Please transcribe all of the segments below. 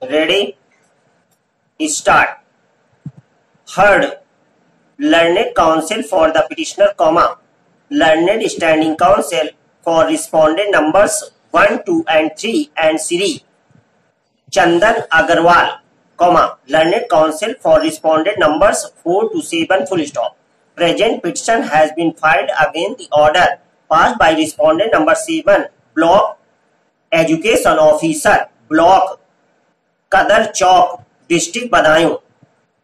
Ready? Start. Heard. Learned counsel for the petitioner, learned standing counsel for respondent numbers 1, 2 and 3 and Sri Chandan Agarwal, learned counsel for respondent numbers 4 to 7 full stop. Present petition has been filed against the order passed by respondent number 7, block education officer, block Kadar Chowk, district Badaयूं,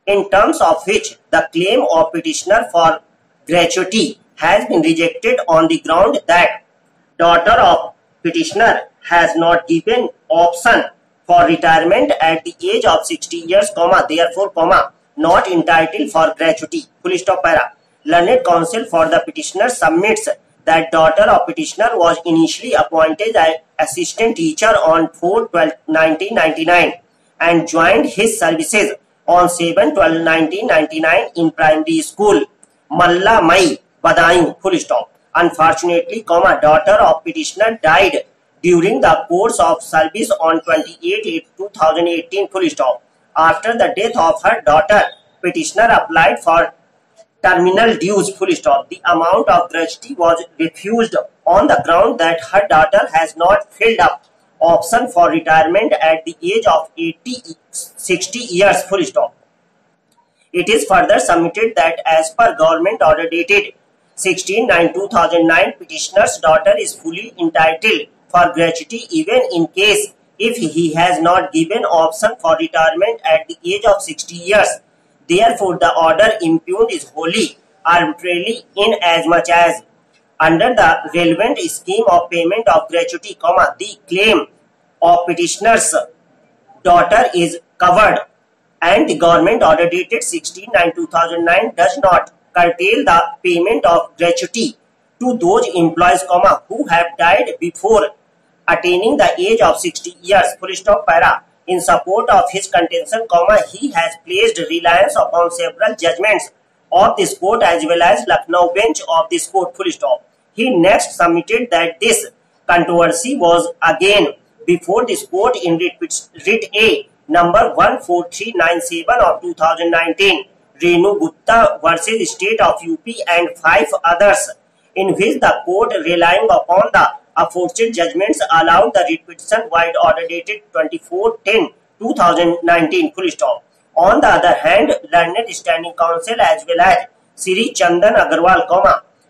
in terms of which the claim of petitioner for gratuity has been rejected on the ground that daughter of petitioner has not given option for retirement at the age of 60 years, therefore, not entitled for gratuity. Full stop para. Learned counsel for the petitioner submits that daughter of petitioner was initially appointed as assistant teacher on 4/12/1999 and joined his services on 7/12/1999 in primary school Malla Mai, Badaयूं, full stop. Unfortunately, daughter of petitioner died during the course of service on 28/8/2018, full stop. After the death of her daughter, petitioner applied for terminal dues, full stop. The amount of gratuity was refused on the ground that her daughter has not filled up option for retirement at the age of 60 years, full stop. It is further submitted that as per government order dated 16/9/2009, petitioner's daughter is fully entitled for gratuity even in case if he has not given option for retirement at the age of 60 years. Therefore, the order impugned is wholly arbitrary inasmuch as under the relevant scheme of payment of gratuity, the claim of petitioner's daughter is covered and the government order dated 16/9/2009 does not curtail the payment of gratuity to those employees, who have died before attaining the age of 60 years, full stop para. In support of his contention, he has placed reliance upon several judgments of this court as well as Lucknow bench of this court, full stop. He next submitted that this controversy was again before this court in writ A number 14397 of 2019, Renu Gupta versus State of UP and 5 others, in which the court, relying upon the aforesaid judgments, allowed the writ petition wide order dated 24/10/2019, full stop. On the other hand, learned standing counsel as well as Sri Chandan Agarwal,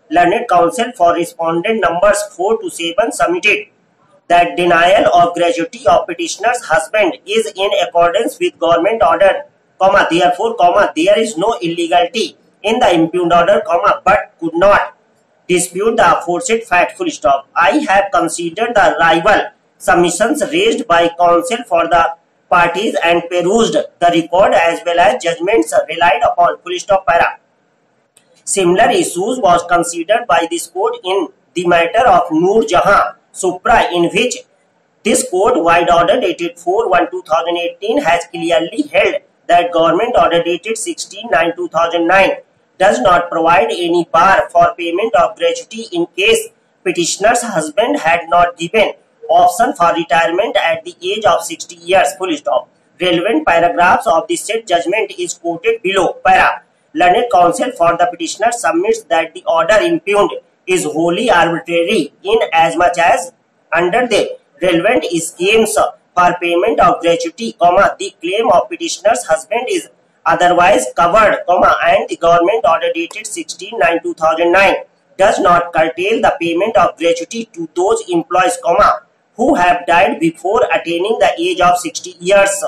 learned counsel for respondent numbers 4 to 7 submitted that denial of gratuity of petitioner's husband is in accordance with government order, therefore, there is no illegality in the impugned order, but could not dispute the aforesaid fact, full stop. I have considered the rival submissions raised by counsel for the parties and perused the record as well as judgments relied upon, full stop para. Similar issues was considered by this court in the matter of Noor Jahan Supra, in which this court wide order dated 4/1/2018 has clearly held that government order dated 16/9/2009 does not provide any bar for payment of gratuity in case petitioner's husband had not given option for retirement at the age of 60 years, full stop. Relevant paragraphs of the said judgment is quoted below para. Learned counsel for the petitioner submits that the order impugned is wholly arbitrary inasmuch as under the relevant schemes for payment of gratuity, the claim of petitioner's husband is otherwise covered, and the government order dated 16/9/2009 does not curtail the payment of gratuity to those employees, who have died before attaining the age of 60 years.